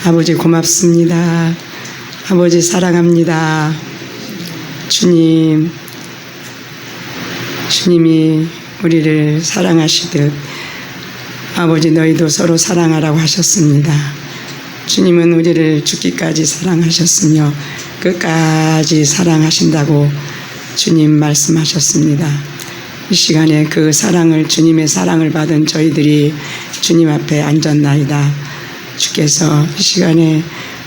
아버지 고맙습니다. 아버지 사랑합니다. 주님이 우리를 사랑하시듯 아버지 너희도 서로 사랑하라고 하셨습니다. 주님은 우리를 죽기까지 사랑하셨으며 끝까지 사랑하신다고 주님 말씀하셨습니다. 이 시간에 그 사랑을, 주님의 사랑을 받은 저희들이 주님 앞에 앉았나이다. 주께서 이 시간에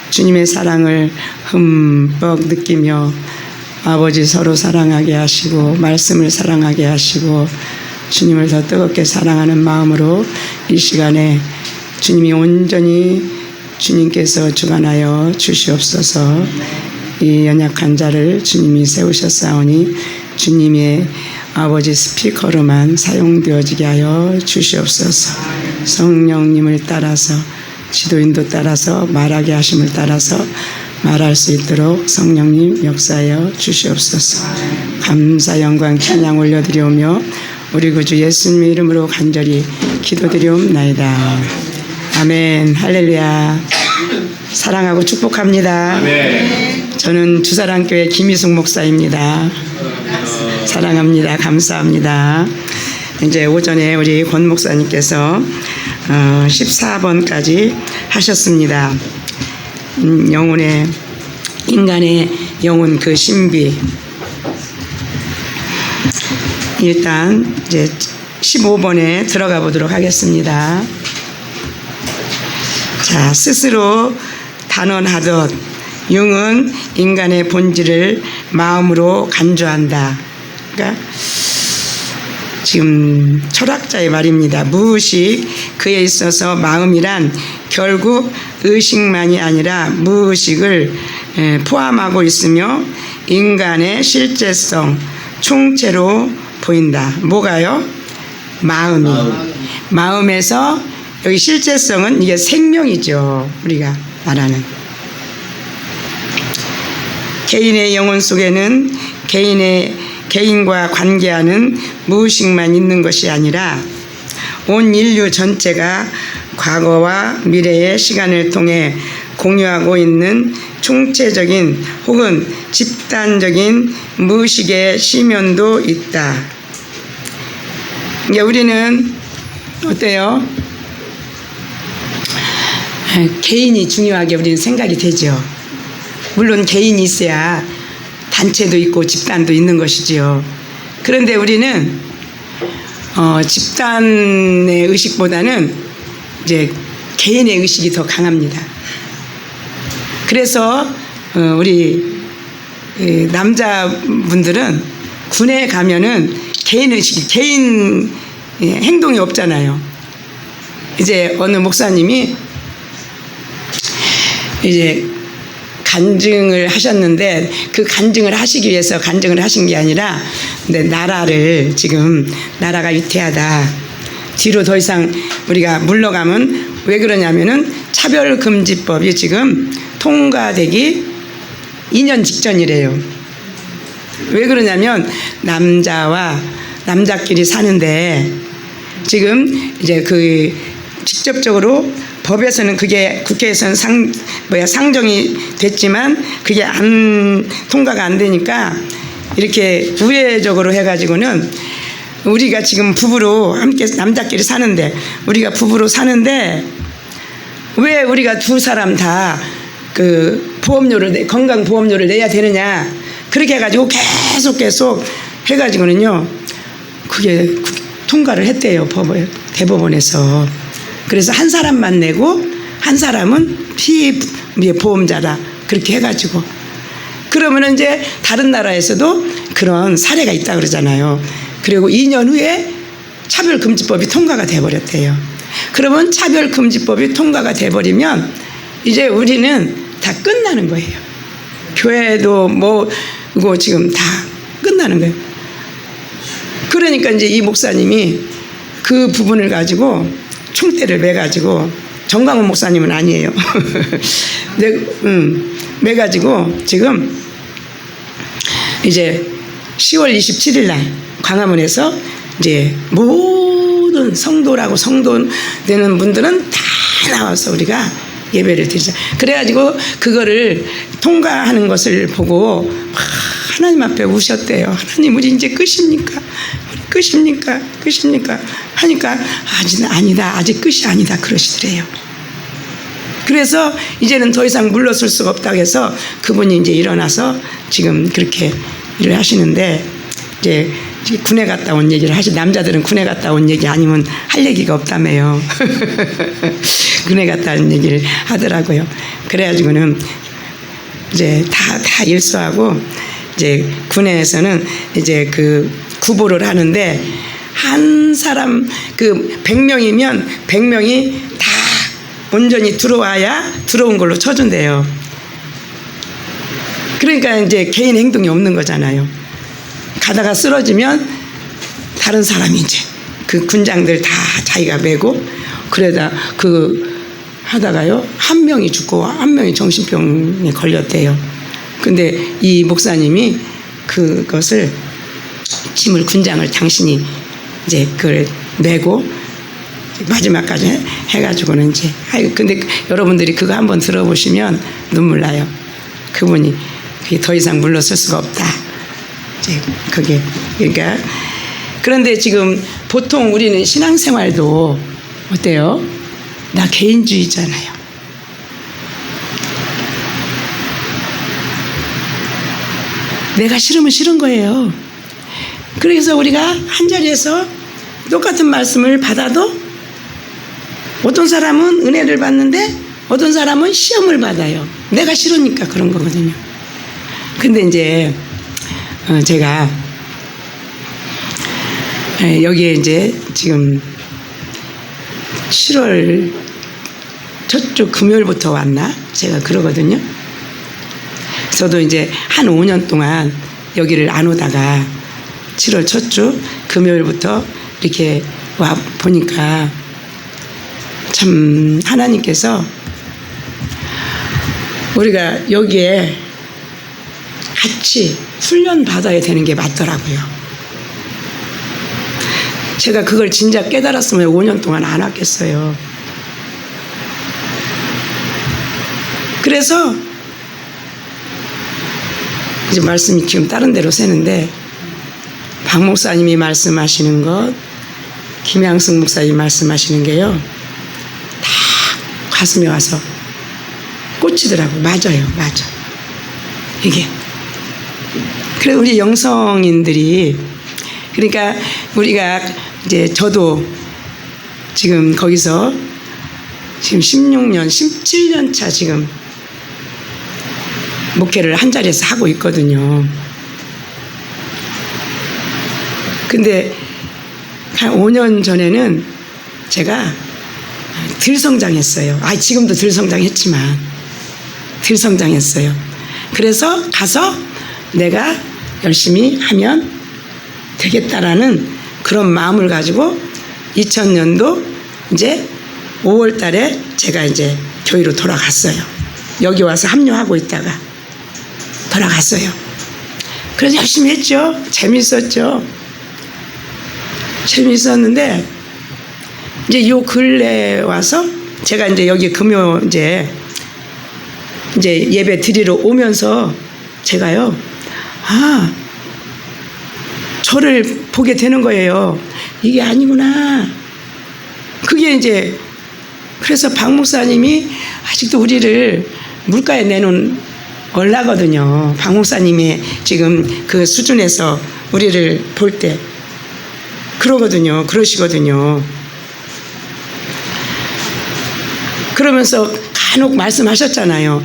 주님의 사랑을 흠뻑 느끼며 아버지 서로 사랑하게 하시고 말씀을 사랑하게 하시고 주님을 더 뜨겁게 사랑하는 마음으로 이 시간에 주님이 온전히 주님께서 주관하여 주시옵소서. 이 연약한 자를 주님이 세우셨사오니 주님의 아버지 스피커로만 사용되어지게 하여 주시옵소서. 성령님을 따라서 지도인도 따라서 말하게 하심을 따라서 말할 수 있도록 성령님 역사하여 주시옵소서. 감사 영광 찬양 올려드리오며 우리 구주 예수님의 이름으로 간절히 기도드리옵나이다. 아멘. 할렐루야. 사랑하고 축복합니다. 아멘. 저는 주사랑교회 김희숙 목사입니다. 사랑합니다. 감사합니다. 이제 오전에 우리 권 목사님께서 14번까지 하셨습니다. 인간의 영혼 그 신비. 일단 이제 15번에 들어가 보도록 하겠습니다. 자, 스스로 단언하듯 융은 인간의 본질을 마음으로 간주한다. 그러니까 지금 철학자의 말입니다. 무의식 그에 있어서 마음이란 결국 의식만이 아니라 무의식을 포함하고 있으며 인간의 실제성, 총체로 보인다. 뭐가요? 마음에서 여기 실제성은 이게 생명이죠. 우리가 말하는 개인의 영혼 속에는 개인과 관계하는 무의식만 있는 것이 아니라 온 인류 전체가 과거와 미래의 시간을 통해 공유하고 있는 총체적인 혹은 집단적인 무의식의 심연도 있다. 그러니까 우리는 어때요? 개인이 중요하게 우리는 생각이 되죠. 물론 개인이 있어야 단체도 있고 집단도 있는 것이지요. 그런데 우리는 집단의 의식보다는 이제 개인의 의식이 더 강합니다. 그래서 우리 남자분들은 군에 가면은 개인 의식이 개인 행동이 없잖아요. 이제 어느 목사님이 이제 간증을 하셨는데 그 간증을 하시기 위해서 간증을 하신 게 아니라 근데 나라가 위태하다. 뒤로 더 이상 우리가 물러가면 왜 그러냐면은 차별금지법이 지금 통과되기 2년 직전이래요. 왜 그러냐면 남자끼리 사는데 지금 이제 그 직접적으로 법에서는 그게 국회에서는 상정이 됐지만 그게 통과가 안 되니까 이렇게 우회적으로 해가지고는 우리가 지금 부부로 함께 남자끼리 사는데 우리가 부부로 사는데 왜 우리가 두 사람 다 그 건강보험료를 내야 되느냐 그렇게 해가지고 계속 해가지고는요 그게 통과를 했대요. 대법원에서. 그래서 한 사람만 내고 한 사람은 피보험자다 그렇게 해가지고 그러면은 이제 다른 나라에서도 그런 사례가 있다 그러잖아요. 그리고 2년 후에 차별금지법이 통과가 돼버렸대요. 그러면 차별금지법이 통과가 돼버리면 이제 우리는 다 끝나는 거예요. 교회도 이거 지금 다 끝나는 거예요. 그러니까 이제 이 목사님이 그 부분을 가지고 총대를 매가지고 정광훈 목사님은 아니에요. 매가지고 지금 이제 10월 27일 날 광화문에서 이제 모든 성도라고 성도 되는 분들은 다 나와서 우리가 예배를 드리자. 그래가지고 그거를 통과하는 것을 보고 막 하나님 앞에 우셨대요. 하나님, 우리 이제 끝입니까? 우리 끝입니까? 끝입니까? 하니까 아니다. 아직 끝이 아니다. 그러시더래요. 그래서 이제는 더 이상 물러설 수가 없다고 해서 그분이 이제 일어나서 지금 그렇게 일을 하시는데, 이제 군에 갔다 온 얘기를 남자들은 군에 갔다 온 얘기 아니면 할 얘기가 없다며요. 군에 갔다 온 얘기를 하더라고요. 그래가지고는 이제 다 일수하고, 이제 군에서는 이제 그 구보를 하는데, 한 사람 100명이면 100명이 다 온전히 들어와야 들어온 걸로 쳐준대요. 그러니까 이제 개인 행동이 없는 거잖아요. 가다가 쓰러지면 다른 사람이 이제 그 군장들 다 자기가 메고, 그러다 하다가요, 한 명이 죽고 한 명이 정신병에 걸렸대요. 근데 이 목사님이 그것을 짐을, 군장을 당신이 이제 그걸 메고 마지막까지 해가지고는 이제, 근데 여러분들이 그거 한번 들어보시면 눈물 나요. 그분이 그게 더 이상 물러설 수가 없다. 이제 그게, 그러니까, 그런데 지금 보통 우리는 신앙생활도 어때요? 나 개인주의잖아요. 내가 싫으면 싫은 거예요. 그래서 우리가 한 자리에서 똑같은 말씀을 받아도 어떤 사람은 은혜를 받는데 어떤 사람은 시험을 받아요. 내가 싫으니까 그런 거거든요. 근데 이제 제가 여기에 이제 지금 7월 첫 주 금요일부터 왔나? 제가 그러거든요. 저도 이제 한 5년 동안 여기를 안 오다가 7월 첫 주 금요일부터 이렇게 와 보니까 참 하나님께서 우리가 여기에 같이 훈련 받아야 되는 게 맞더라고요. 제가 그걸 진작 깨달았으면 5년 동안 안 왔겠어요. 그래서 이제 말씀이 지금 다른 데로 새는데, 박 목사님이 말씀하시는 것, 김양승 목사님이 말씀하시는 게요, 다 가슴에 와서 꽂히더라고요. 맞아요. 맞아. 이게. 그래, 우리 영성인들이, 그러니까 우리가 이제 저도 지금 거기서 지금 16년, 17년 차 지금 목회를 한 자리에서 하고 있거든요. 근데 한 5년 전에는 제가 들성장했어요. 지금도 들성장했지만 들성장했어요. 그래서 가서 내가 열심히 하면 되겠다라는 그런 마음을 가지고 2000년도 이제 5월 달에 제가 이제 교회로 돌아갔어요. 여기 와서 합류하고 있다가 돌아갔어요. 그래서 열심히 했죠. 재밌었죠. 재밌었는데 이제 요 근래 와서 제가 이제 여기 금요 이제 예배 드리러 오면서 제가요, 저를 보게 되는 거예요. 이게 아니구나. 그게 이제, 그래서 박 목사님이 아직도 우리를 물가에 내놓은 얼라거든요. 박 목사님이 지금 그 수준에서 우리를 볼 때 그러거든요. 그러시거든요. 그러면서 간혹 말씀하셨잖아요.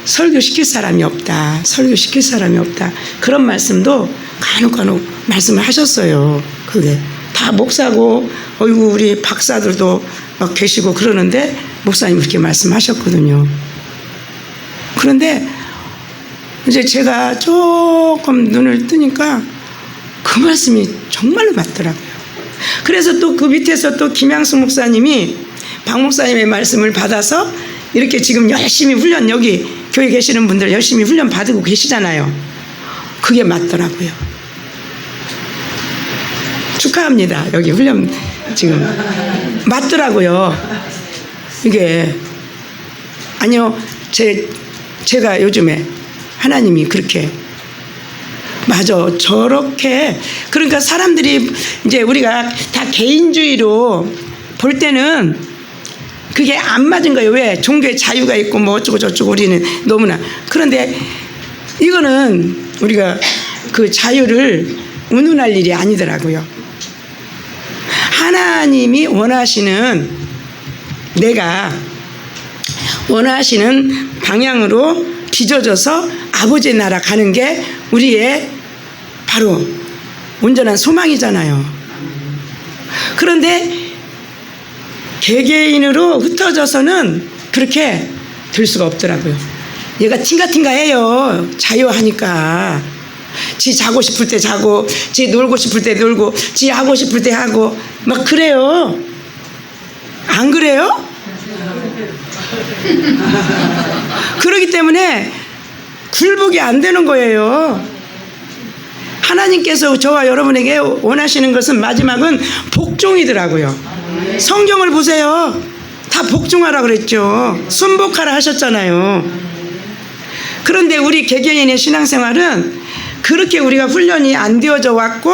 설교시킬 사람이 없다. 설교시킬 사람이 없다. 그런 말씀도 간혹 말씀을 하셨어요. 그게 다 목사고, 어이구, 우리 박사들도 막 계시고 그러는데 목사님 그렇게 말씀하셨거든요. 그런데 이제 제가 조금 눈을 뜨니까 그 말씀이 정말로 맞더라고요. 그래서 또 그 밑에서 또 김양수 목사님이 박 목사님의 말씀을 받아서 이렇게 지금 열심히 훈련, 여기 교회 계시는 분들 열심히 훈련 받고 계시잖아요. 그게 맞더라고요. 축하합니다. 여기 훈련 지금 맞더라고요. 이게 아니요, 제가 요즘에 하나님이 그렇게 맞아 저렇게 그러니까 사람들이 이제 우리가 다 개인주의로 볼 때는 그게 안 맞은 거예요. 왜? 종교의 자유가 있고 뭐 어쩌고 저쩌고 우리는 너무나 그런데 이거는 우리가 그 자유를 운운할 일이 아니더라고요. 하나님이 원하시는 내가 원하시는 방향으로 빚어져서 아버지의 나라 가는 게 우리의 바로 온전한 소망이잖아요. 그런데 개개인으로 흩어져서는 그렇게 될 수가 없더라고요. 얘가 팅가팅가 해요. 자유하니까. 지 자고 싶을 때 자고, 지 놀고 싶을 때 놀고, 지 하고 싶을 때 하고, 막 그래요. 안 그래요? 그러기 때문에 굴복이 안 되는 거예요. 하나님께서 저와 여러분에게 원하시는 것은 마지막은 복종이더라고요. 성경을 보세요. 다 복종하라 그랬죠. 순복하라 하셨잖아요. 그런데 우리 개개인의 신앙생활은 그렇게 우리가 훈련이 안 되어져 왔고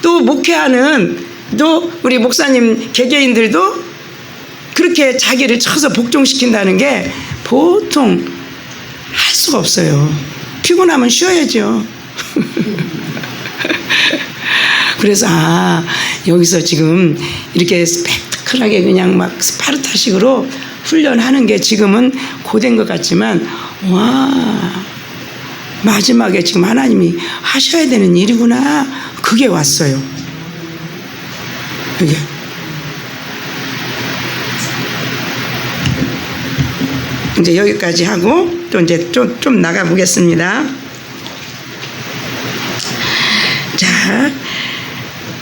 또 목회하는 또 우리 목사님 개개인들도 그렇게 자기를 쳐서 복종시킨다는 게 보통 할 수가 없어요. 피곤하면 쉬어야죠. 그래서 여기서 지금 이렇게 스펙타클하게 그냥 막 스파르타식으로 훈련하는 게 지금은 고된 것 같지만 와 마지막에 지금 하나님이 하셔야 되는 일이구나 그게 왔어요. 이게 이제 여기까지 하고 또 이제 좀 나가 보겠습니다. 자,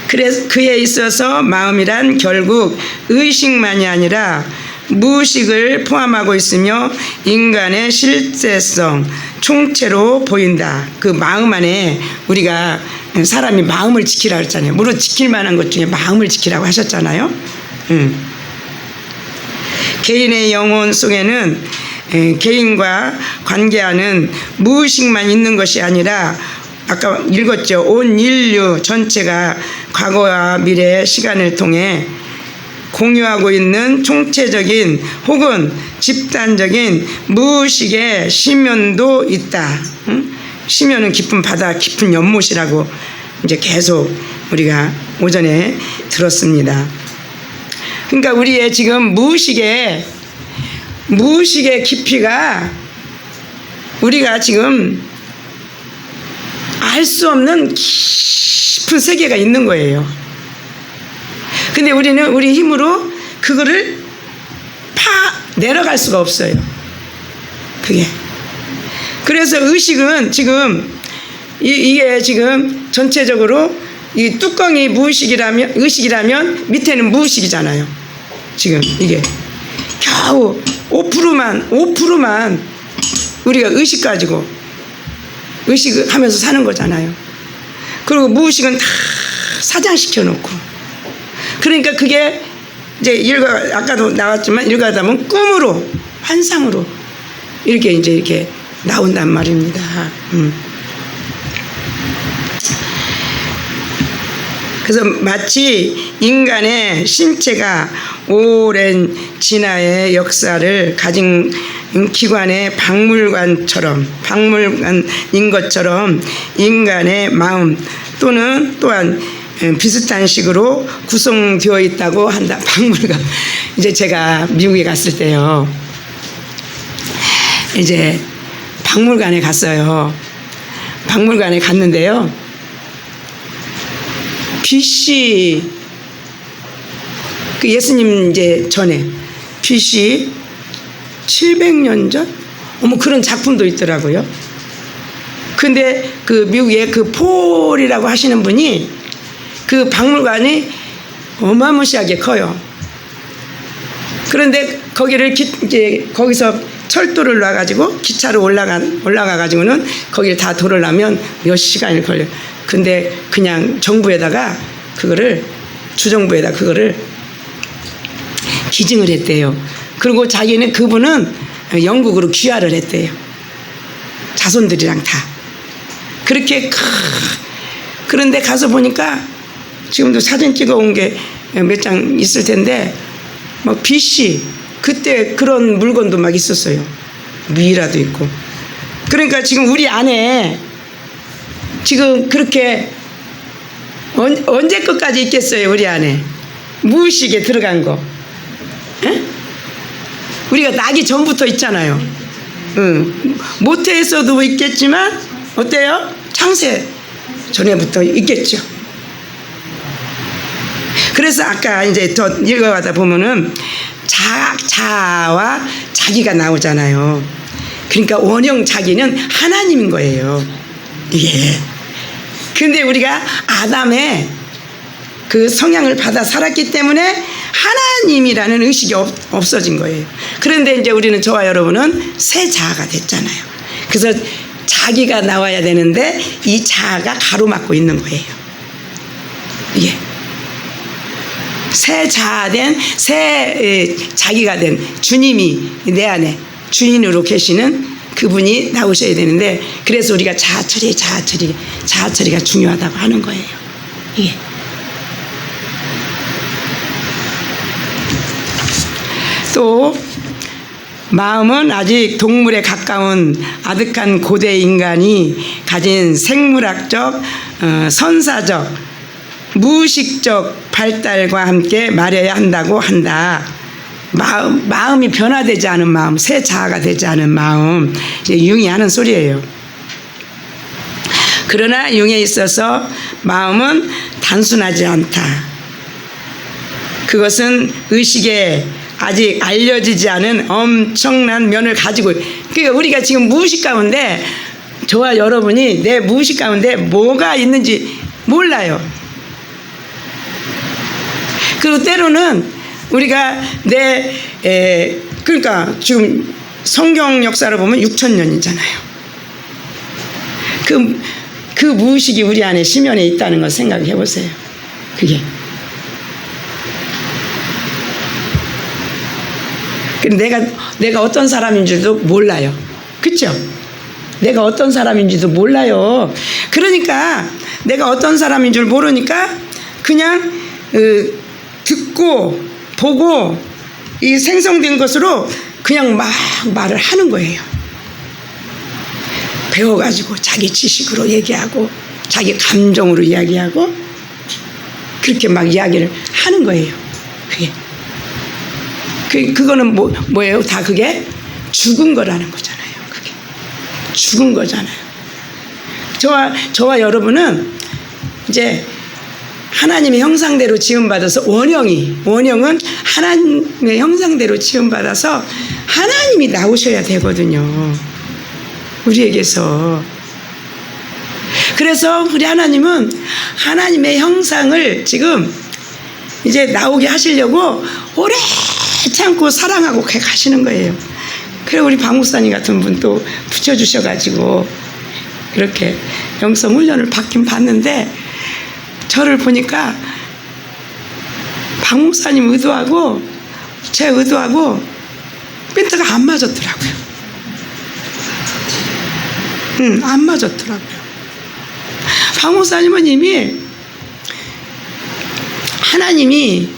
그래서 그에 있어서 마음이란 결국 의식만이 아니라 무의식을 포함하고 있으며 인간의 실제성, 총체로 보인다. 그 마음 안에 우리가 사람이 마음을 지키라고 했잖아요. 물론 지킬 만한 것 중에 마음을 지키라고 하셨잖아요. 개인의 영혼 속에는 개인과 관계하는 무의식만 있는 것이 아니라 아까 읽었죠. 온 인류 전체가 과거와 미래의 시간을 통해 공유하고 있는 총체적인 혹은 집단적인 무의식의 심연도 있다. 심연은 깊은 바다, 깊은 연못이라고 이제 계속 우리가 오전에 들었습니다. 그러니까 우리의 지금 무의식의 깊이가 우리가 지금 알 수 없는 깊은 세계가 있는 거예요. 근데 우리는 우리 힘으로 그거를 내려갈 수가 없어요. 그게. 그래서 의식은 지금 이게 지금 전체적으로 이 뚜껑이 의식이라면 밑에는 무의식이잖아요. 지금 이게 겨우 5%만 우리가 의식 가지고 의식하면서 사는 거잖아요. 그리고 무의식은 다 사장시켜 놓고 그러니까 그게 이제 아까도 나왔지만 읽어가다 보면 꿈으로 환상으로 이렇게 나온단 말입니다. 그래서 마치 인간의 신체가 오랜 진화의 역사를 가진 기관의 박물관인 것처럼 인간의 마음 또한 비슷한 식으로 구성되어 있다고 한다. 박물관. 이제 제가 미국에 갔을 때요. 이제 박물관에 갔어요. 박물관에 갔는데요. BC 그 예수님 이제 전에 BC 700년 전? 그런 작품도 있더라고요. 근데 그 미국의 그 폴이라고 하시는 분이 그 박물관이 어마무시하게 커요. 그런데 거기를 이제 거기서 철도를 놔가지고 기차로 올라가가지고는 거기를 다 돌으려면 몇 시간이 걸려요. 근데 그냥 정부에다가 주정부에다 그거를 기증을 했대요. 그리고 그분은 영국으로 귀화를 했대요. 자손들이랑 다. 그렇게 그런데 가서 보니까 지금도 사진 찍어온 게 몇 장 있을 텐데 막 BC 그때 그런 물건도 막 있었어요. 미라도 있고. 그러니까 지금 우리 안에 지금 그렇게 언제 끝까지 있겠어요. 우리 안에 무의식에 들어간 거. 에? 우리가 나기 전부터 있잖아요. 모태에서도 있겠지만 어때요? 창세 전에부터 있겠죠. 그래서 아까 이제 더 읽어가다 보면은 자와 자기가 나오잖아요. 그러니까 원형 자기는 하나님인 거예요. 이게. 근데 우리가 아담의 그 성향을 받아 살았기 때문에 하나님이라는 의식이 없어진 거예요. 그런데 이제 우리는, 저와 여러분은 새 자아가 됐잖아요. 그래서 자기가 나와야 되는데 이 자아가 가로막고 있는 거예요. 예. 새 자아된, 새 자기가 된 주님이 내 안에 주인으로 계시는 그분이 나오셔야 되는데, 그래서 우리가 자아처리가 중요하다고 하는 거예요. 예. 또 마음은 아직 동물에 가까운 아득한 고대 인간이 가진 생물학적, 선사적, 무의식적 발달과 함께 말해야 한다고 한다. 마음이 변화되지 않은 마음, 새 자아가 되지 않은 마음, 이제 융이 하는 소리예요. 그러나 융에 있어서 마음은 단순하지 않다. 그것은 의식에 아직 알려지지 않은 엄청난 면을 가지고, 그러니까 우리가 지금 무의식 가운데, 저와 여러분이 내 무의식 가운데 뭐가 있는지 몰라요. 그리고 때로는 우리가 그러니까 지금 성경 역사를 보면 6,000년이잖아요. 그 무의식이 우리 안에 심연에 있다는 걸 생각해 보세요. 그게. 내가 어떤 사람인 줄도 몰라요. 그렇죠? 내가 어떤 사람인지도 몰라요. 그러니까 내가 어떤 사람인 줄 모르니까 그냥 듣고 보고 이 생성된 것으로 그냥 막 말을 하는 거예요. 배워가지고 자기 지식으로 얘기하고 자기 감정으로 이야기하고 그렇게 막 이야기를 하는 거예요. 그거는 뭐예요? 다 그게 죽은 거라는 거잖아요. 그게 죽은 거잖아요. 저와 여러분은 이제 하나님의 형상대로 지음받아서, 원형은 하나님의 형상대로 지음받아서 하나님이 나오셔야 되거든요. 우리에게서. 그래서 우리 하나님은 하나님의 형상을 지금 이제 나오게 하시려고 오래 참고 사랑하고 가시는 거예요. 그리고 우리 박 목사님 같은 분 또 붙여주셔가지고 이렇게 영성 훈련을 받긴 받는데, 저를 보니까 박 목사님 의도하고 제 의도하고 멘트가 안 맞았더라고요. 안 맞았더라고요. 박 목사님은 이미 하나님이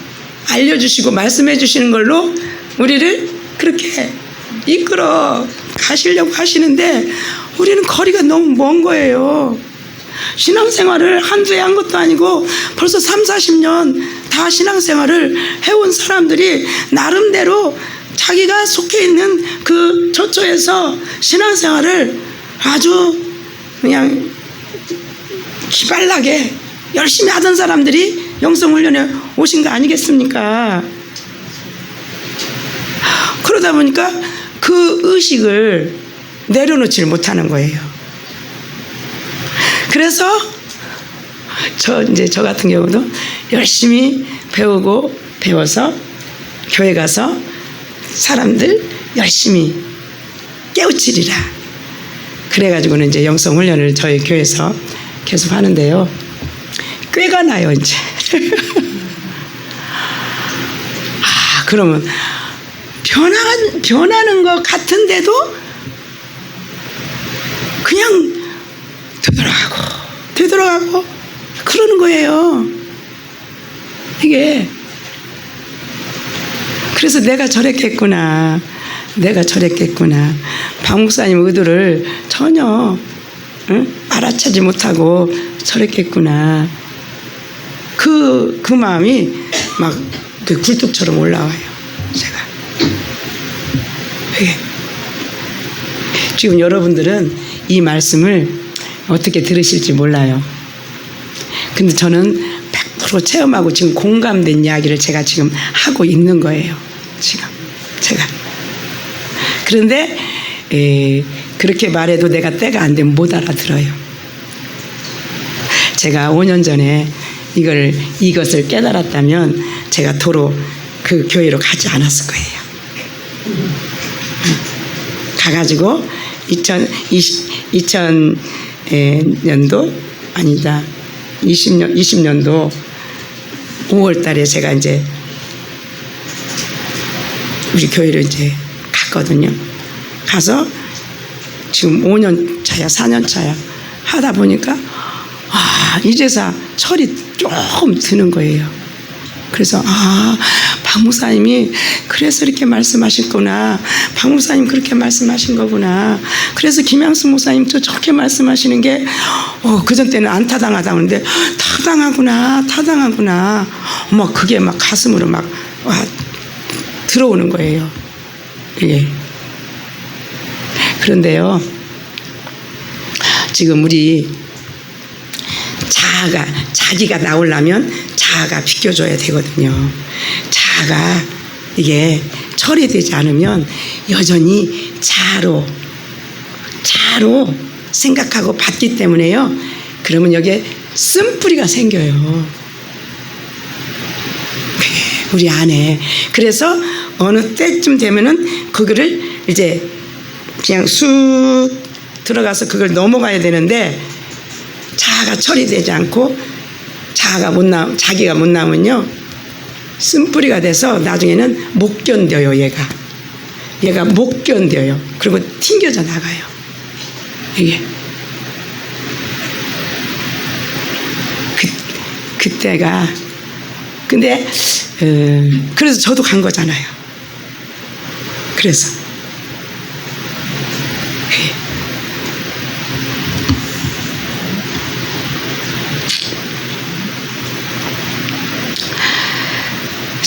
알려주시고 말씀해 주시는 걸로 우리를 그렇게 이끌어 가시려고 하시는데, 우리는 거리가 너무 먼 거예요. 신앙생활을 한두 해 한 것도 아니고 벌써 30-40년 다 신앙생활을 해온 사람들이 나름대로 자기가 속해 있는 그 처처에서 신앙생활을 아주 그냥 기발나게 열심히 하던 사람들이 영성훈련에 오신 거 아니겠습니까? 그러다 보니까 그 의식을 내려놓지를 못하는 거예요. 그래서 저 같은 경우도 열심히 배워서 교회 가서 사람들 열심히 깨우치리라. 그래가지고는 이제 영성훈련을 저희 교회에서 계속 하는데요. 꾀가 나요, 이제. 그러면 변하는 것 같은데도 그냥 되돌아가고 그러는 거예요. 이게 그래서 내가 저랬겠구나. 박 목사님 의도를 전혀 알아차지 못하고 저랬겠구나. 그 마음이 막 그 굴뚝처럼 올라와요. 제가 지금 여러분들은 이 말씀을 어떻게 들으실지 몰라요. 근데 저는 100% 체험하고 지금 공감된 이야기를 제가 지금 하고 있는 거예요. 지금 제가. 그런데 그렇게 말해도 내가 때가 안 되면 못 알아들어요. 제가 5년 전에 이것을 깨달았다면 제가 도로 그 교회로 가지 않았을 거예요. 가가지고 2020년도 아니다 20년도 5월 달에 제가 이제 우리 교회를 이제 갔거든요. 가서 지금 5년 차야 4년 차야 하다 보니까 이제서 철이 조금 드는 거예요. 그래서 박 목사님이 그래서 이렇게 말씀하셨구나. 박 목사님 그렇게 말씀하신 거구나. 그래서 김양수 목사님도 저렇게 말씀하시는 게 그전 때는 안 타당하다고 하는데 타당하구나. 그게 막 가슴으로 막 들어오는 거예요. 이게. 그런데요, 지금 우리 자기가 나오려면 자아가 비켜줘야 되거든요. 자아가 이게 처리되지 않으면 여전히 자아로 생각하고 받기 때문에요. 그러면 여기에 쓴뿌리가 생겨요. 우리 안에. 그래서 어느 때쯤 되면은 그거를 이제 그냥 쑥 들어가서 그걸 넘어가야 되는데 자아가 처리되지 않고 자기가 못 나오면요 쓴뿌리가 돼서 나중에는 못 견뎌요. 얘가 못 견뎌요. 그리고 튕겨져 나가요. 이게 그때가 근데 그래서 저도 간 거잖아요. 그래서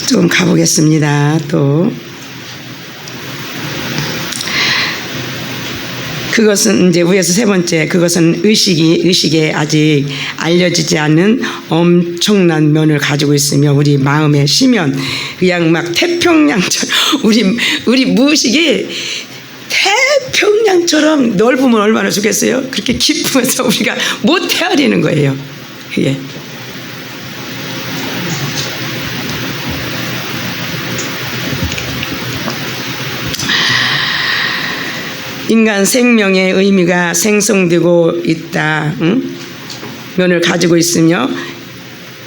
좀 가보겠습니다. 또 그것은 이제 위에서 세 번째, 그것은 의식에 아직 알려지지 않은 엄청난 면을 가지고 있으며 우리 마음의 심연, 그냥 막 태평양처럼 우리 무의식이 태평양처럼 넓으면 얼마나 좋겠어요. 그렇게 깊으면서 우리가 못 헤아리는 거예요. 이게. 인간 생명의 의미가 생성되고 있다. 면을 가지고 있으며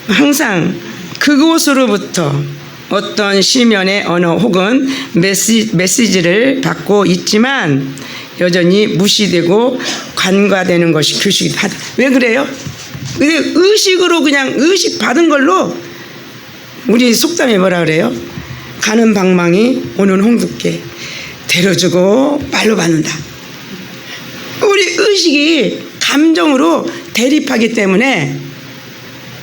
항상 그곳으로부터 어떤 시면의 언어 혹은 메시지를 받고 있지만 여전히 무시되고 간과되는 것이 규칙이다. 왜 그래요? 의식으로 그냥 의식 받은 걸로 우리 속담에 뭐라 그래요? 가는 방망이 오는 홍두깨 데려주고 말로 받는다. 우리 의식이 감정으로 대립하기 때문에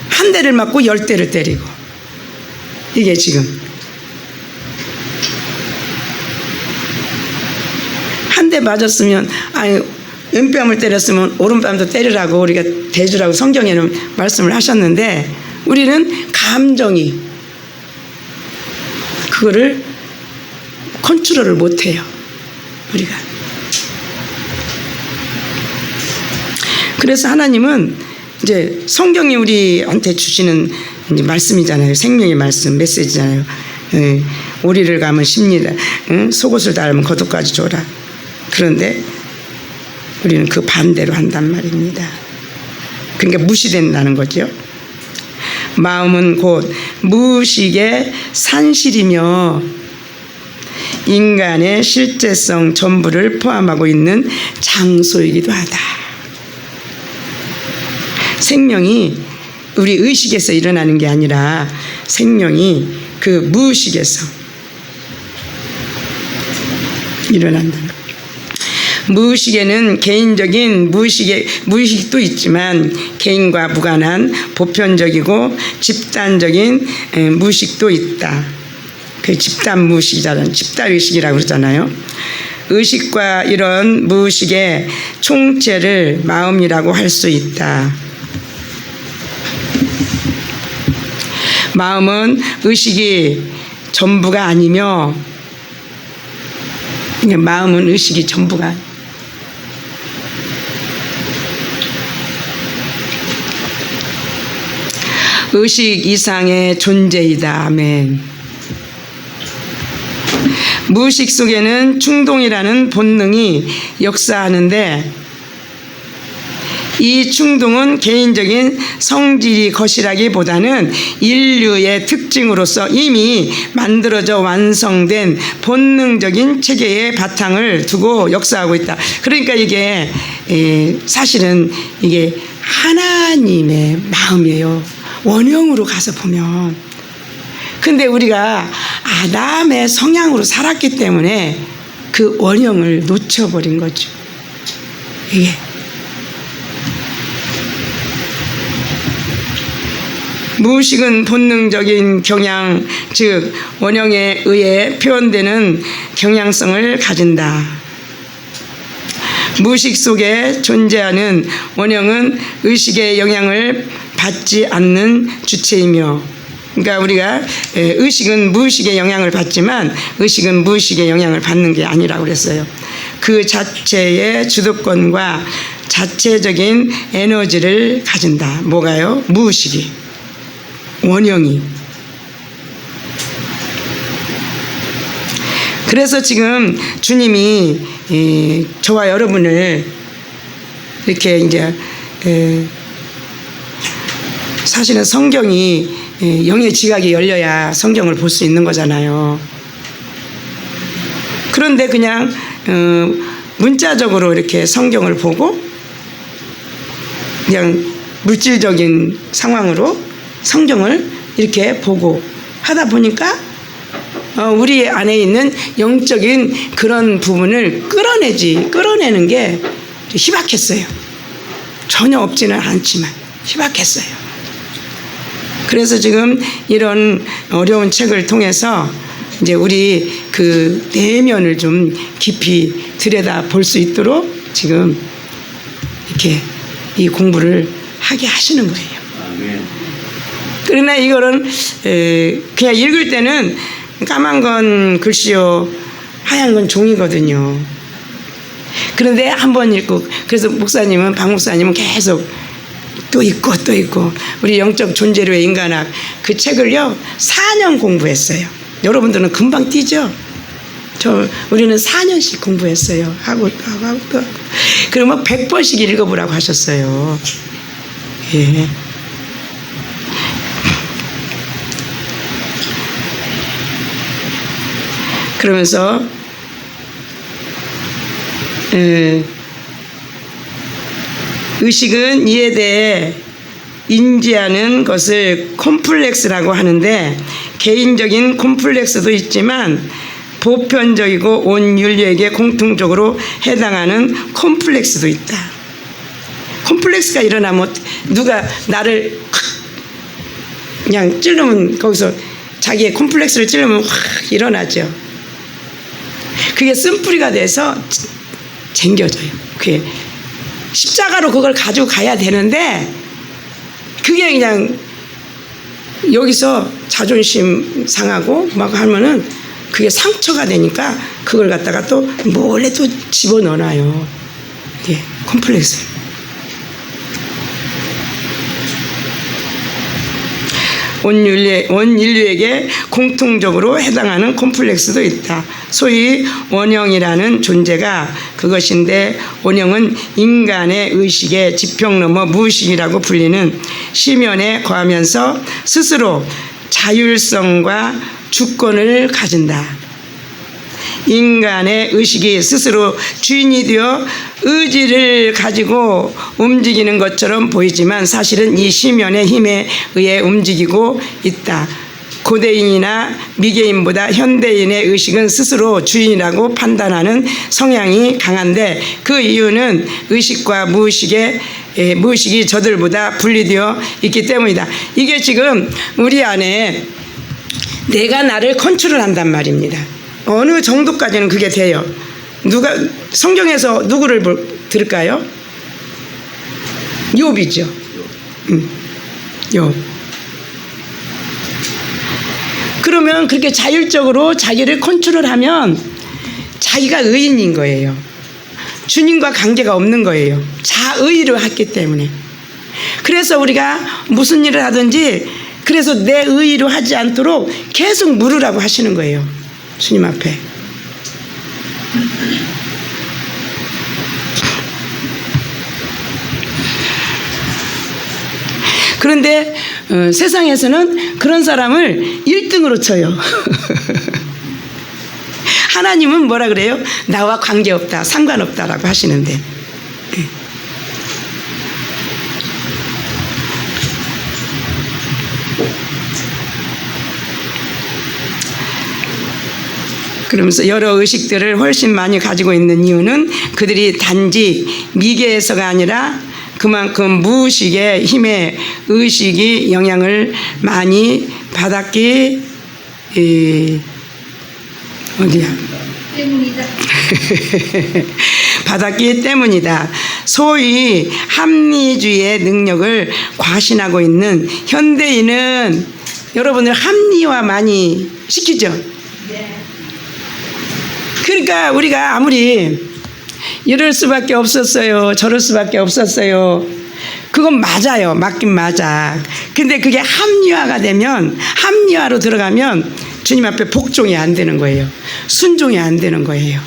한 대를 맞고 10대를 때리고 이게 지금 한 대 맞았으면 왼뺨을 때렸으면 오른뺨도 때리라고 우리가 대주라고 성경에는 말씀을 하셨는데 우리는 감정이 그거를 컨트롤을 못해요. 우리가. 그래서 하나님은 이제 성경이 우리한테 주시는 이제 말씀이잖아요. 생명의 말씀, 메시지잖아요. 오리를 가면 십니다. 속옷을 닳으면 겉옷까지 줘라. 그런데 우리는 그 반대로 한단 말입니다. 그러니까 무시된다는 거죠. 마음은 곧 무의식의 산실이며 인간의 실제성 전부를 포함하고 있는 장소이기도 하다. 생명이 우리 의식에서 일어나는 게 아니라 생명이 그 무의식에서 일어난다는 거예요. 무의식에는 개인적인 무의식도 있지만 개인과 무관한 보편적이고 집단적인 무의식도 있다. 그 집단 무의식이잖아요. 집단의식이라고 그러잖아요. 의식과 이런 무의식의 총체를 마음이라고 할 수 있다. 마음은 의식이 전부가 아니며, 마음은 의식이 전부가 의식 이상의 존재이다. 아멘. 무의식 속에는 충동이라는 본능이 역사하는데 이 충동은 개인적인 성질이 것이라기보다는 인류의 특징으로서 이미 만들어져 완성된 본능적인 체계의 바탕을 두고 역사하고 있다. 그러니까 이게 사실은 이게 하나님의 마음이에요. 원형으로 가서 보면. 근데 우리가 아담의 성향으로 살았기 때문에 그 원형을 놓쳐버린 거죠. 이게 무의식은 본능적인 경향, 즉 원형에 의해 표현되는 경향성을 가진다. 무의식 속에 존재하는 원형은 의식의 영향을 받지 않는 주체이며, 그러니까 우리가 의식은 무의식의 영향을 받지만 의식은 무의식의 영향을 받는 게 아니라고 그랬어요. 그 자체의 주도권과 자체적인 에너지를 가진다. 뭐가요? 무의식이, 원형이. 그래서 지금 주님이 저와 여러분을 이렇게 이제 사실은 성경이 영의 지각이 열려야 성경을 볼 수 있는 거잖아요. 그런데 그냥 문자적으로 이렇게 성경을 보고 그냥 물질적인 상황으로 성경을 이렇게 보고 하다 보니까 우리 안에 있는 영적인 그런 부분을 끌어내는 게 희박했어요. 전혀 없지는 않지만 희박했어요. 그래서 지금 이런 어려운 책을 통해서 이제 우리 그 내면을 좀 깊이 들여다 볼 수 있도록 지금 이렇게 이 공부를 하게 하시는 거예요. 그러나 이거는 그냥 읽을 때는 까만 건 글씨요, 하얀 건 종이거든요. 그런데 한번 읽고, 그래서 박 목사님은 계속 또 읽고 또 읽고, 우리 영적 존재로의 인간학 그 책을요 4년 공부했어요. 여러분들은 금방 뛰죠. 우리는 4년씩 공부했어요. 하고 또 그러면 100번씩 읽어보라고 하셨어요. 예. 그러면서 의식은 이에 대해 인지하는 것을 콤플렉스라고 하는데, 개인적인 콤플렉스도 있지만 보편적이고 온 인류에게 공통적으로 해당하는 콤플렉스도 있다. 콤플렉스가 일어나면 누가 나를 그냥 찌르면, 거기서 자기의 콤플렉스를 찌르면 확 일어나죠. 그게 쓴뿌리가 돼서 쟁겨져요. 그게 십자가로 그걸 가지고 가야 되는데, 그게 그냥 여기서 자존심 상하고 막 하면은 그게 상처가 되니까 그걸 갖다가 또 몰래 또 집어넣어놔요. 이게 콤플렉스. 온 인류에게 공통적으로 해당하는 콤플렉스도 있다. 소위 원형이라는 존재가 그것인데, 원형은 인간의 의식의 지평 넘어 무의식이라고 불리는 심연에 거하면서 스스로 자율성과 주권을 가진다. 인간의 의식이 스스로 주인이 되어 의지를 가지고 움직이는 것처럼 보이지만 사실은 이 심연의 힘에 의해 움직이고 있다. 고대인이나 미개인보다 현대인의 의식은 스스로 주인이라고 판단하는 성향이 강한데 그 이유는 의식과 무의식이 저들보다 분리되어 있기 때문이다. 이게 지금 우리 안에 내가 나를 컨트롤한단 말입니다. 어느 정도까지는 그게 돼요. 누가 성경에서 누구를 들을까요? 욥이죠. 욥. 그러면 그렇게 자율적으로 자기를 컨트롤하면 자기가 의인인 거예요. 주님과 관계가 없는 거예요. 자의로 했기 때문에. 그래서 우리가 무슨 일을 하든지 그래서 내 의의로 하지 않도록 계속 물으라고 하시는 거예요. 주님 앞에. 그런데 세상에서는 그런 사람을 1등으로 쳐요. 하나님은 뭐라 그래요? 나와 관계없다, 상관없다라고 하시는데. 그러면서 여러 의식들을 훨씬 많이 가지고 있는 이유는 그들이 단지 미개에서가 아니라 그만큼 무의식의 힘에 의식이 영향을 많이 받았기 때문이다. 받았기 때문이다. 소위 합리주의의 능력을 과신하고 있는 현대인은 여러분들 합리화 많이 시키죠. 그러니까 우리가 아무리 이럴 수밖에 없었어요, 저럴 수밖에 없었어요, 그건 맞아요. 맞긴 맞아. 근데 그게 합리화가 되면, 합리화로 들어가면 주님 앞에 복종이 안 되는 거예요. 순종이 안 되는 거예요.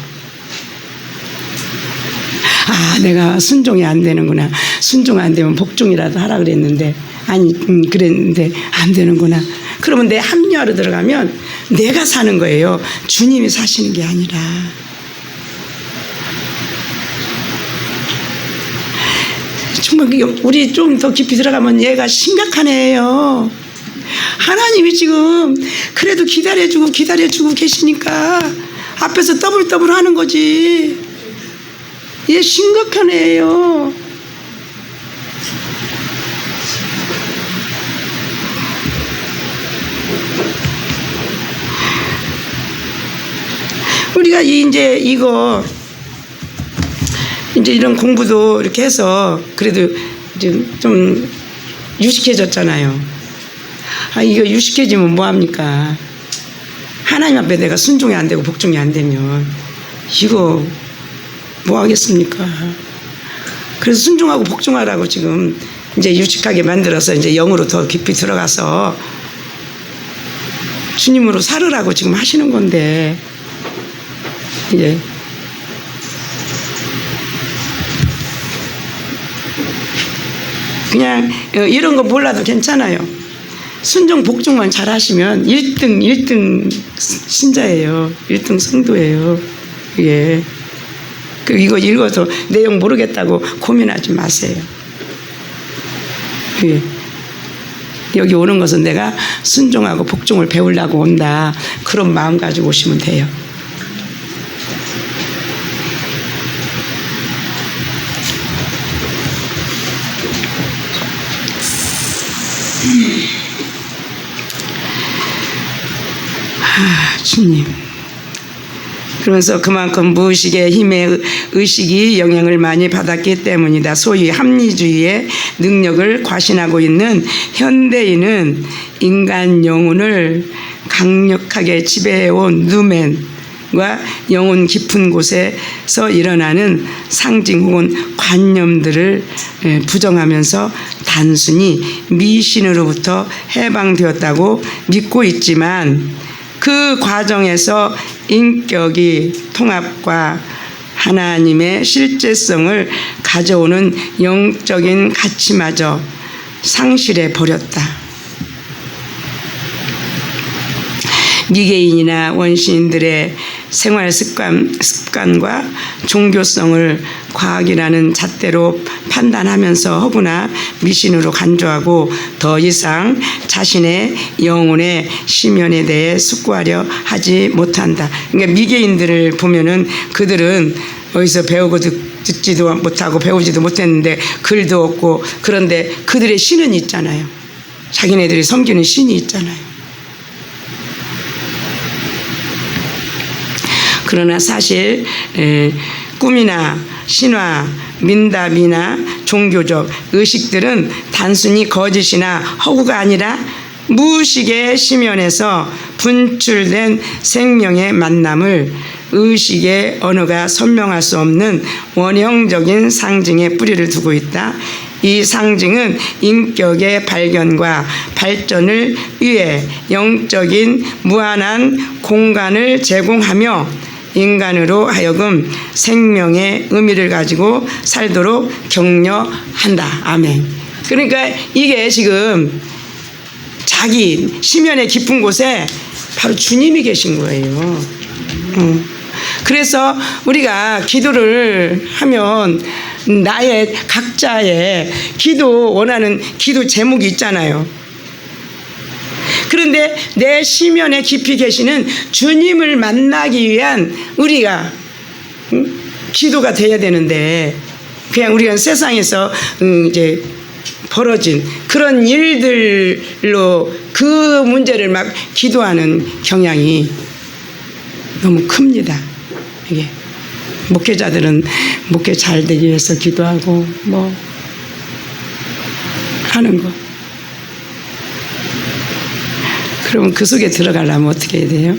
아, 내가 순종이 안 되는구나. 순종 안 되면 복종이라도 하라 그랬는데, 아니 그랬는데 안 되는구나. 그러면 내 합리화로 들어가면 내가 사는 거예요. 주님이 사시는 게 아니라. 정말 우리 좀 더 깊이 들어가면 얘가 심각한 애예요. 하나님이 지금 그래도 기다려주고 계시니까 앞에서 떠불떠불 하는 거지. 얘 심각한 애예요. 우리가 이제 이런 공부도 이렇게 해서 그래도 좀 유식해졌잖아요. 아, 이거 유식해지면 뭐합니까? 하나님 앞에 내가 순종이 안 되고 복종이 안 되면 이거 뭐 하겠습니까? 그래서 순종하고 복종하라고 지금 이제 유식하게 만들어서 이제 영으로 더 깊이 들어가서 주님으로 살으라고 지금 하시는 건데, 이제 그냥 이런 거 몰라도 괜찮아요. 순종 복종만 잘 하시면 1등 신자예요. 1등 성도예요. 예. 이거 읽어서 내용 모르겠다고 고민하지 마세요. 예. 여기 오는 것은 내가 순종하고 복종을 배우려고 온다, 그런 마음 가지고 오시면 돼요. 주님. 그러면서 그만큼 무의식의 힘에 의식이 영향을 많이 받았기 때문이다. 소위 합리주의의 능력을 과신하고 있는 현대인은 인간 영혼을 강력하게 지배해온 누멘과 영혼 깊은 곳에서 일어나는 상징 혹은 관념들을 부정하면서 단순히 미신으로부터 해방되었다고 믿고 있지만 그 과정에서 인격이 통합과 하나님의 실제성을 가져오는 영적인 가치마저 상실해 버렸다. 미개인이나 원시인들의 생활 습관과 종교성을 과학이라는 잣대로 판단하면서 허구나 미신으로 간주하고 더 이상 자신의 영혼의 심연에 대해 숙고하려 하지 못한다. 그러니까 미개인들을 보면은 그들은 어디서 배우고 듣지도 못하고 배우지도 못했는데 글도 없고, 그런데 그들의 신은 있잖아요. 자기네들이 섬기는 신이 있잖아요. 그러나 사실 꿈이나 신화, 민담이나 종교적 의식들은 단순히 거짓이나 허구가 아니라 무의식의 심연에서 분출된 생명의 만남을 의식의 언어가 설명할 수 없는 원형적인 상징에 뿌리를 두고 있다. 이 상징은 인격의 발견과 발전을 위해 영적인 무한한 공간을 제공하며 인간으로 하여금 생명의 의미를 가지고 살도록 격려한다. 아멘. 그러니까 이게 지금 자기 심연의 깊은 곳에 바로 주님이 계신 거예요. 그래서 우리가 기도를 하면 나의 각자의 기도 원하는 기도 제목이 있잖아요. 그런데 내 심연에 깊이 계시는 주님을 만나기 위한 우리가 기도가 돼야 되는데, 그냥 우리가 세상에서 이제 벌어진 그런 일들로 그 문제를 막 기도하는 경향이 너무 큽니다. 이게 목회자들은 목회 잘 되기 위해서 기도하고 뭐 하는 거. 그러면 그 속에 들어가려면 어떻게 해야 돼요?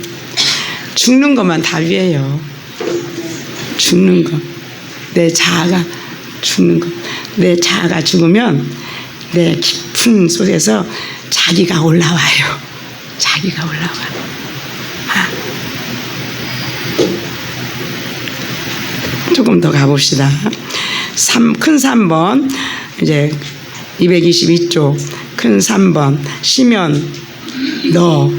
죽는 것만 답이에요. 죽는 것. 내 자아가 죽는 것. 내 자아가 죽으면 내 깊은 속에서 자기가 올라와요. 자기가 올라와. 조금 더 가봅시다. 큰 3번, 이제 222쪽, 큰 3번, 시면 너.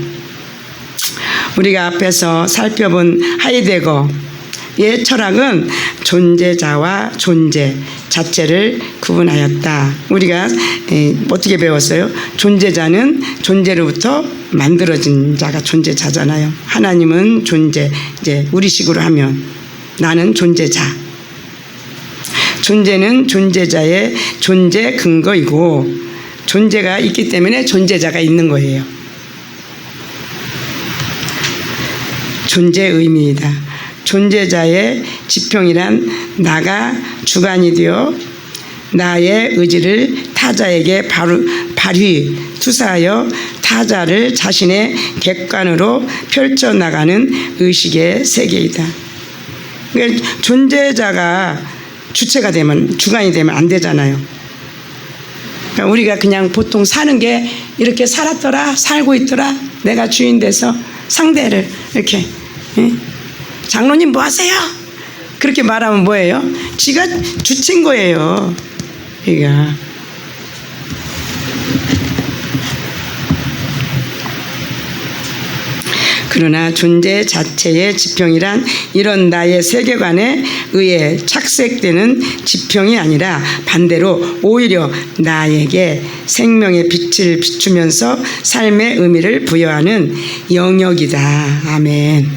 우리가 앞에서 살펴본 하이데거의 철학은 존재자와 존재 자체를 구분하였다. 우리가 어떻게 배웠어요? 존재자는 존재로부터 만들어진 자가 존재자잖아요. 하나님은 존재, 이제 우리식으로 하면 나는 존재자. 존재는 존재자의 존재 근거이고, 존재가 있기 때문에 존재자가 있는 거예요. 존재 의미이다. 존재자의 지평이란 나가 주관이 되어 나의 의지를 타자에게 발휘, 투사하여 타자를 자신의 객관으로 펼쳐나가는 의식의 세계이다. 그러니까 존재자가 주체가 되면, 주관이 되면 안 되잖아요. 그러니까 우리가 그냥 보통 사는 게 이렇게 살았더라, 살고 있더라, 내가 주인 돼서 상대를 이렇게, 장로님 뭐 하세요? 그렇게 말하면 뭐예요? 지가 주체인 거예요. 그러니까 그러나 존재 자체의 지평이란 이런 나의 세계관에 의해 착색되는 지평이 아니라 반대로 오히려 나에게 생명의 빛을 비추면서 삶의 의미를 부여하는 영역이다. 아멘.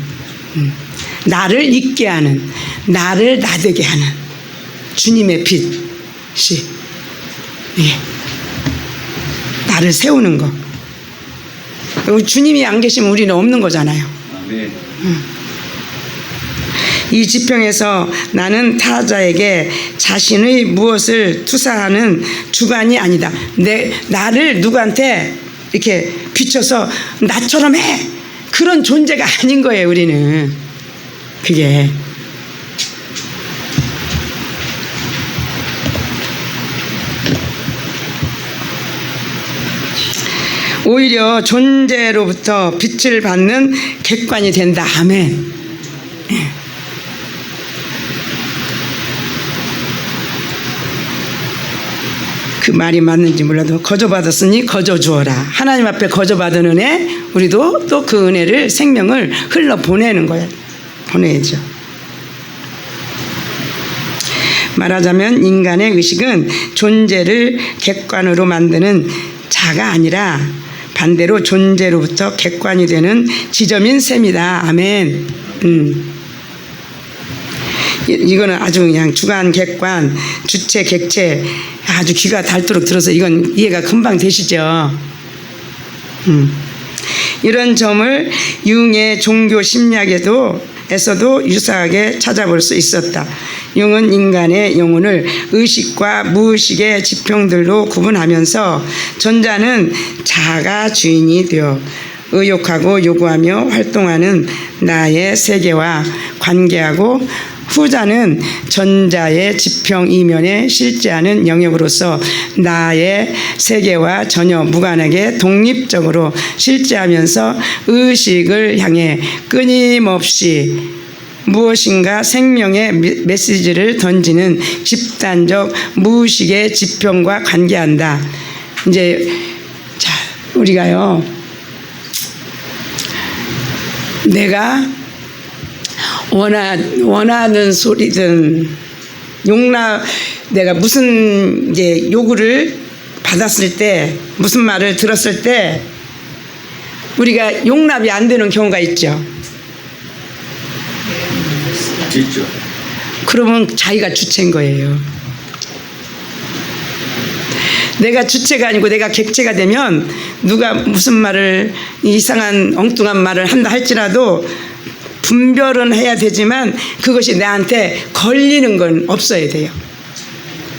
나를 있게 하는, 나를 나되게 하는 주님의 빛이, 나를 세우는 것. 주님이 안 계시면 우리는 없는 거잖아요. 아멘. 이 지평에서 나는 타자에게 자신의 무엇을 투사하는 주관이 아니다. 나를 누구한테 이렇게 비춰서 나처럼 해, 그런 존재가 아닌 거예요. 우리는 그게 오히려 존재로부터 빛을 받는 객관이 된다. 아멘. 그 말이 맞는지 몰라도 거저받았으니 거저주어라. 하나님 앞에 거저받은 은혜, 우리도 또 그 은혜를, 생명을 흘러보내는 거예요. 보내야죠. 말하자면 인간의 의식은 존재를 객관으로 만드는 자가 아니라 반대로 존재로부터 객관이 되는 지점인 셈이다. 아멘. 이거는 아주 그냥 주관, 객관, 주체, 객체 아주 귀가 닳도록 들어서 이건 이해가 금방 되시죠. 이런 점을 융의 종교 심리학에서도 유사하게 찾아볼 수 있었다. 융은 인간의 영혼을 의식과 무의식의 지평들로 구분하면서 전자는 자가 주인이 되어 의욕하고 요구하며 활동하는 나의 세계와 관계하고 후자는 전자의 지평 이면에 실제하는 영역으로서 나의 세계와 전혀 무관하게 독립적으로 실제하면서 의식을 향해 끊임없이 무엇인가 생명의 메시지를 던지는 집단적 무의식의 지평과 관계한다. 이제 자, 우리가요, 내가 원하는 소리든 내가 무슨 이제 요구를 받았을 때, 무슨 말을 들었을 때 우리가 용납이 안 되는 경우가 있죠. 그러면 자기가 주체인 거예요. 내가 주체가 아니고 내가 객체가 되면 누가 무슨 말을 이상한 엉뚱한 말을 한다 할지라도 분별은 해야 되지만 그것이 나한테 걸리는 건 없어야 돼요.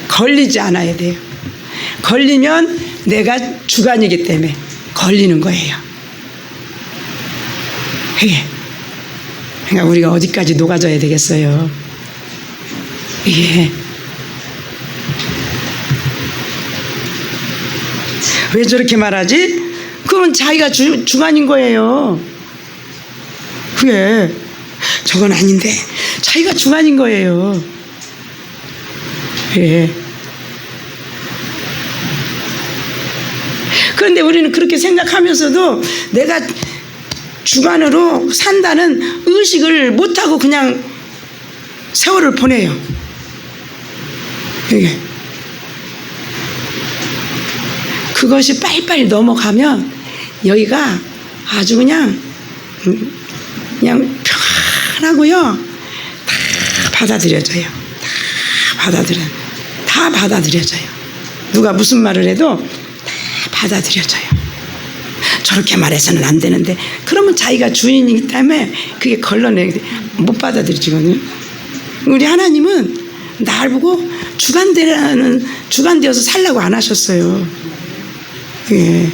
걸리지 않아야 돼요. 걸리면 내가 주관이기 때문에 걸리는 거예요. 그러니까 우리가 어디까지 녹아져야 되겠어요. 이게 왜 저렇게 말하지? 그건 자기가 주관인 거예요. 그게 저건 아닌데 자기가 주관인 거예요. 예. 그런데 우리는 그렇게 생각하면서도 내가 주관으로 산다는 의식을 못하고 그냥 세월을 보내요. 이게 그것이 빨리빨리 넘어가면 여기가 아주 그냥 편하고요. 다 받아들여져요. 다 받아들여져요. 누가 무슨 말을 해도 다 받아들여져요. 저렇게 말해서는 안 되는데 그러면 자기가 주인이기 때문에 그게 못 받아들이거든요. 우리 하나님은 날 보고 주관되어서 살라고 안 하셨어요. 예.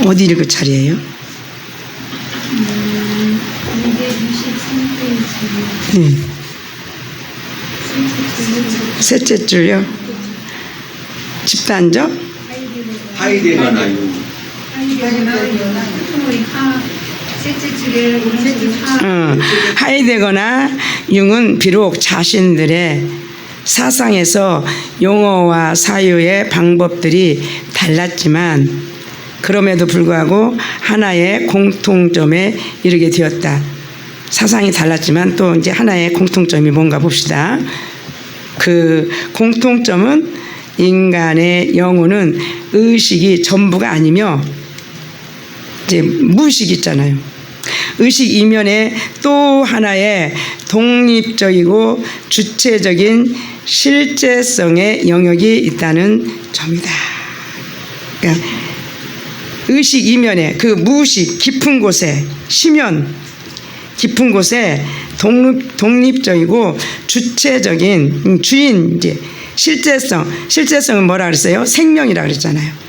어디 읽을 차례예요? 263페이지. 네. 셋째 줄요. 집단적 하이데거나 융. 하이데거나 융은 비록 자신들의 사상에서 용어와 사유의 방법들이 달랐지만 그럼에도 불구하고 하나의 공통점에 이르게 되었다. 사상이 달랐지만 또 이제 하나의 공통점이 뭔가 봅시다. 그 공통점은 인간의 영혼은 의식이 전부가 아니며 이제 무의식이 있잖아요. 의식 이면에 또 하나의 독립적이고 주체적인 실제성의 영역이 있다는 점이다. 그러니까 의식 이면에 그 무의식 깊은 곳에 심연 깊은 곳에 독립적이고 주체적인 주인 이제 실제성은 뭐라 그랬어요? 생명이라 그랬잖아요.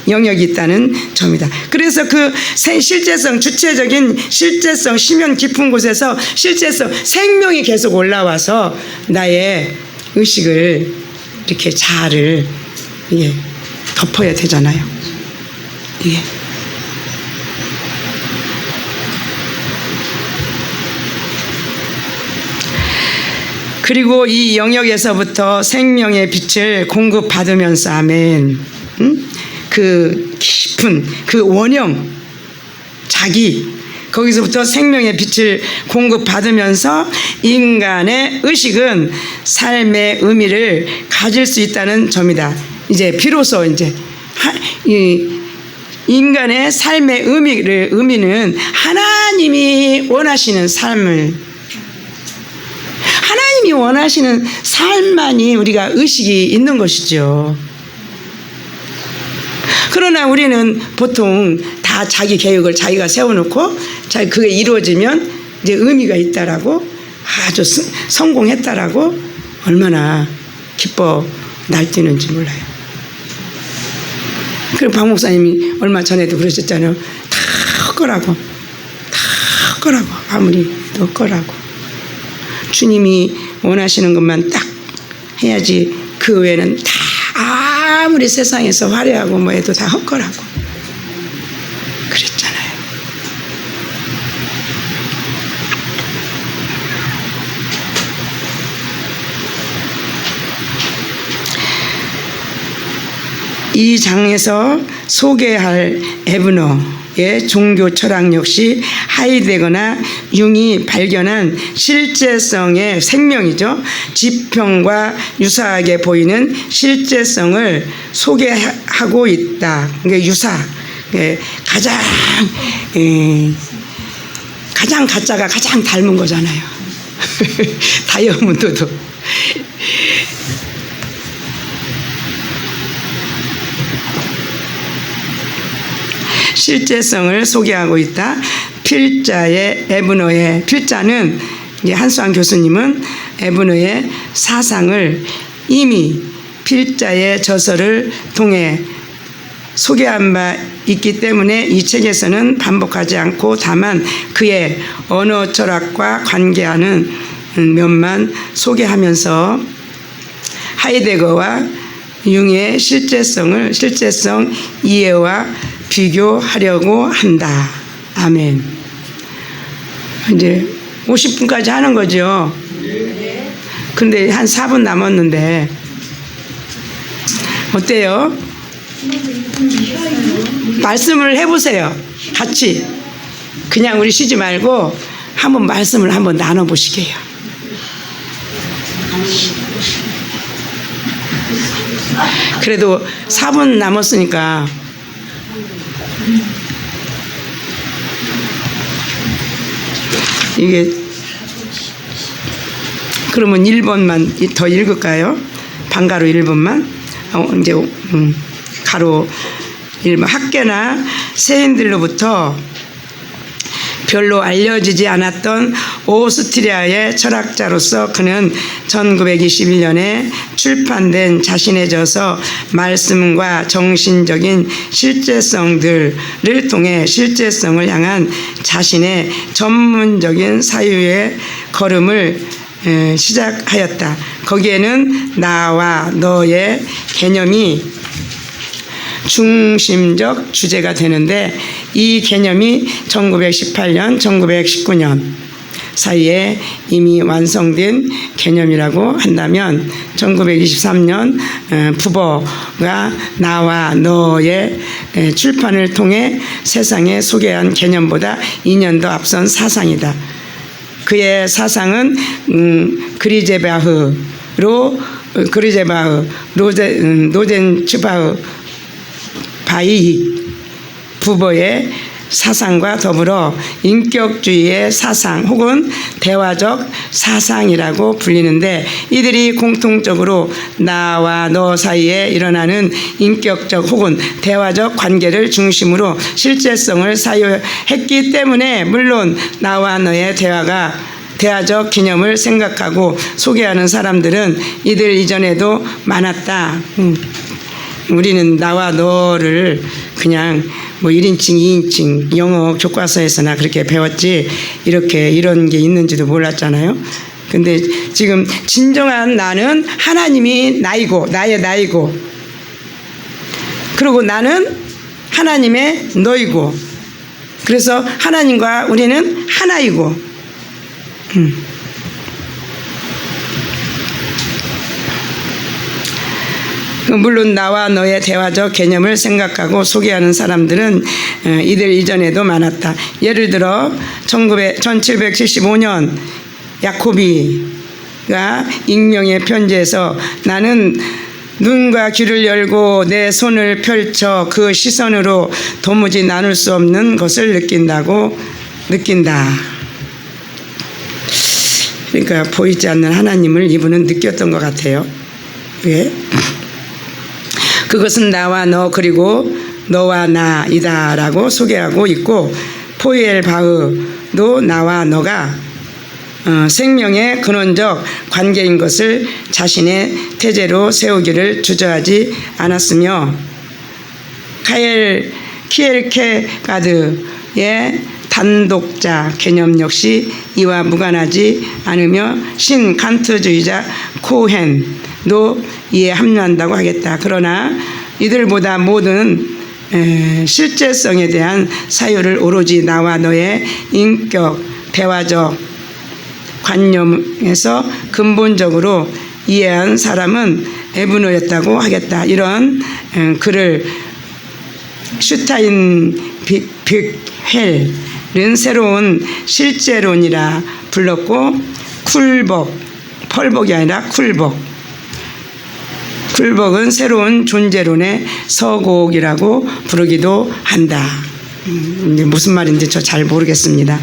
영역이 있다는 점이다. 그래서 그 실제성, 주체적인 실제성, 심연 깊은 곳에서 실제성, 생명이 계속 올라와서 나의 의식을 이렇게 자아를 덮어야 되잖아요. 예. 그리고 이 영역에서부터 생명의 빛을 공급받으면서 아멘. 그 깊은 그 원형 자기 거기서부터 생명의 빛을 공급받으면서 인간의 의식은 삶의 의미를 가질 수 있다는 점이다. 이제 비로소 이제 인간의 삶의 의미는 하나님이 원하시는 삶을 하나님이 원하시는 삶만이 우리가 의식이 있는 것이죠. 그러나 우리는 보통 다 자기 계획을 자기가 세워놓고 그게 이루어지면 이제 의미가 있다라고 아주 성공했다라고 얼마나 기뻐 날뛰는지 몰라요. 그리고 박 목사님이 얼마 전에도 그러셨잖아요. 다 헛거라고 아무리 헛거라고 주님이 원하시는 것만 딱 해야지 그 외에는 다 아무리 세상에서 화려하고 뭐 해도 다 헛거라고 그랬잖아요. 이 장에서 소개할 에브너의 종교 철학 역시 하이데거나 융이 발견한 실제성의 생명이죠. 지평과 유사하게 보이는 실제성을 소개하고 있다. 그러니까 유사, 가장 가짜가 가장 닮은 거잖아요. 다이아몬드도. 실제성을 소개하고 있다. 필자의 에브너의 필자는 한수환 교수님은 에브너의 사상을 이미 필자의 저서를 통해 소개한 바 있기 때문에 이 책에서는 반복하지 않고 다만 그의 언어 철학과 관계하는 면만 소개하면서 하이데거와 융의 실제성 이해와 비교하려고 한다. 아멘. 이제 50분까지 하는 거죠. 근데 한 4분 남았는데 어때요? 말씀을 해보세요. 같이. 그냥 우리 쉬지 말고 한번 말씀을 한번 나눠보시게요. 그래도 4분 남았으니까 이게 그러면 1번만 더 읽을까요? 반가로 1번만 이제 가로 1번. 학계나 세인들로부터 별로 알려지지 않았던 오스트리아의 철학자로서 그는 1921년에 출판된 자신의 저서 말씀과 정신적인 실제성들을 통해 실제성을 향한 자신의 전문적인 사유의 걸음을 시작하였다. 거기에는 나와 너의 개념이 중심적 주제가 되는데 이 개념이 1918년, 1919년 사이에 이미 완성된 개념이라고 한다면 1923년 부버가 나와 너의 출판을 통해 세상에 소개한 개념보다 2년 더 앞선 사상이다. 그의 사상은 노젠츠바흐 바이 부버의 사상과 더불어 인격주의의 사상 혹은 대화적 사상이라고 불리는데 이들이 공통적으로 나와 너 사이에 일어나는 인격적 혹은 대화적 관계를 중심으로 실제성을 사유했기 때문에 물론 나와 너의 대화적 개념을 생각하고 소개하는 사람들은 이들 이전에도 많았다. 우리는 나와 너를 그냥 뭐 1인칭, 2인칭 영어 교과서에서나 그렇게 배웠지 이런 게 있는지도 몰랐잖아요. 근데 지금 진정한 나는 하나님이 나의 나이고 그리고 나는 하나님의 너이고 그래서 하나님과 우리는 하나이고 물론 나와 너의 대화적 개념을 생각하고 소개하는 사람들은 이들 이전에도 많았다. 예를 들어 1775년 야코비가 익명의 편지에서 나는 눈과 귀를 열고 내 손을 펼쳐 그 시선으로 도무지 나눌 수 없는 것을 느낀다. 그러니까 보이지 않는 하나님을 이분은 느꼈던 것 같아요. 왜? 그것은 나와 너 그리고 너와 나이다라고 소개하고 있고 포엘바흐도 나와 너가 생명의 근원적 관계인 것을 자신의 태제로 세우기를 주저하지 않았으며 키엘케가드의 단독자 개념 역시 이와 무관하지 않으며 신칸트주의자 코헨도 이에 합류한다고 하겠다. 그러나 이들보다 모든 실제성에 대한 사유를 오로지 나와 너의 인격 대화적 관념에서 근본적으로 이해한 사람은 에브너였다고 하겠다. 이런 글을 슈타인비헬은 새로운 실제론이라 불렀고 펄벅이 아니라 쿨벅은 새로운 존재론의 서곡이라고 부르기도 한다. 무슨 말인지 저 잘 모르겠습니다.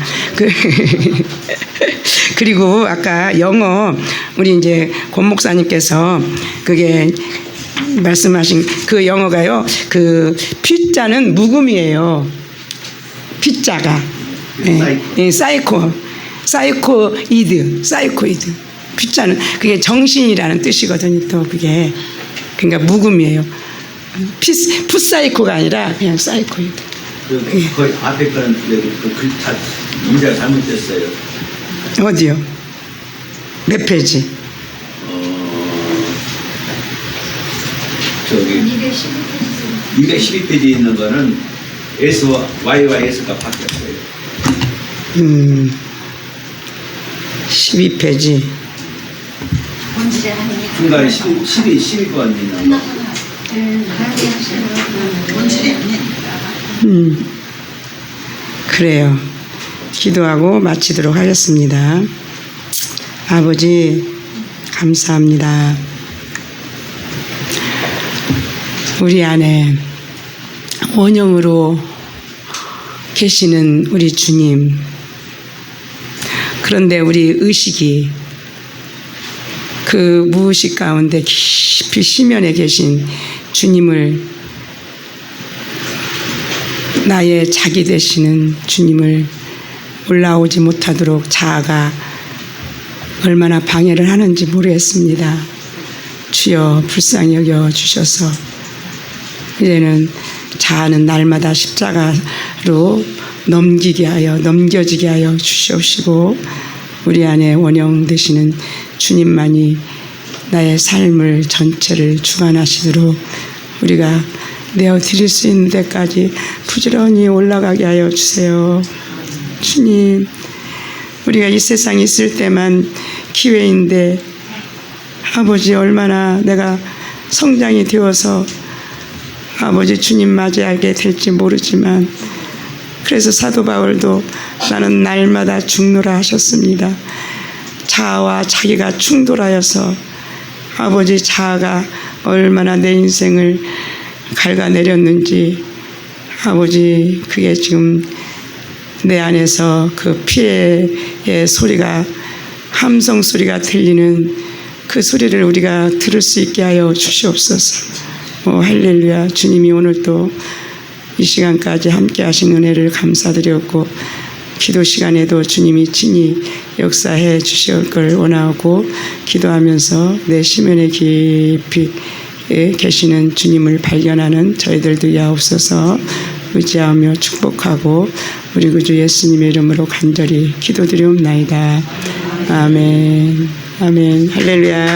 그리고 아까 영어 우리 이제 권 목사님께서 그게 말씀하신 그 영어가요. 그 피자는 묵음이에요. 피자가 사이코이드. 피자는 그게 정신이라는 뜻이거든요. 또 그게 그러니까 묵음이에요. 풋사이코가 아니라 그냥 사이코이드. 거의 앞에 거는 글 문제가 잘못됐어요. 어디요? 몇 페이지? 저기 212페이지 있는 거는 S와 Y와 S가 바뀌었어요. 12페이지. 중간에 12번 있는 거. 그래요. 기도하고 마치도록 하겠습니다. 아버지 감사합니다. 우리 안에 원형으로 계시는 우리 주님. 그런데 우리 의식이 그 무의식 가운데 깊이 심연에 계신 주님을, 나의 자기 되시는 주님을 올라오지 못하도록 자아가 얼마나 방해를 하는지 모르겠습니다. 주여 불쌍히 여겨 주셔서 이제는 자아는 날마다 십자가로 넘겨지게 하여 주시옵시고 우리 안에 원형 되시는 주님만이 나의 삶을 전체를 주관하시도록 우리가 내어드릴 수 있는 데까지 부지런히 올라가게 하여 주세요. 주님, 우리가 이 세상에 있을 때만 기회인데 아버지 얼마나 내가 성장이 되어서 아버지 주님 맞이하게 될지 모르지만 그래서 사도 바울도 나는 날마다 죽노라 하셨습니다. 자아와 자기가 충돌하여서 아버지 자아가 얼마나 내 인생을 갉아내렸는지 아버지 그게 지금 내 안에서 그 피해의 소리가 함성 소리가 들리는 그 소리를 우리가 들을 수 있게 하여 주시옵소서. 할렐루야. 주님이 오늘 또 이 시간까지 함께 하신 은혜를 감사드렸고 기도 시간에도 주님이 친히 역사해 주실 걸 원하고 기도하면서 내 심연의 깊이 계시는 주님을 발견하는 저희들도 야옵소서. 의지하며 축복하고 우리 구주 예수님의 이름으로 간절히 기도드리옵나이다. 아멘. 아멘. 할렐루야.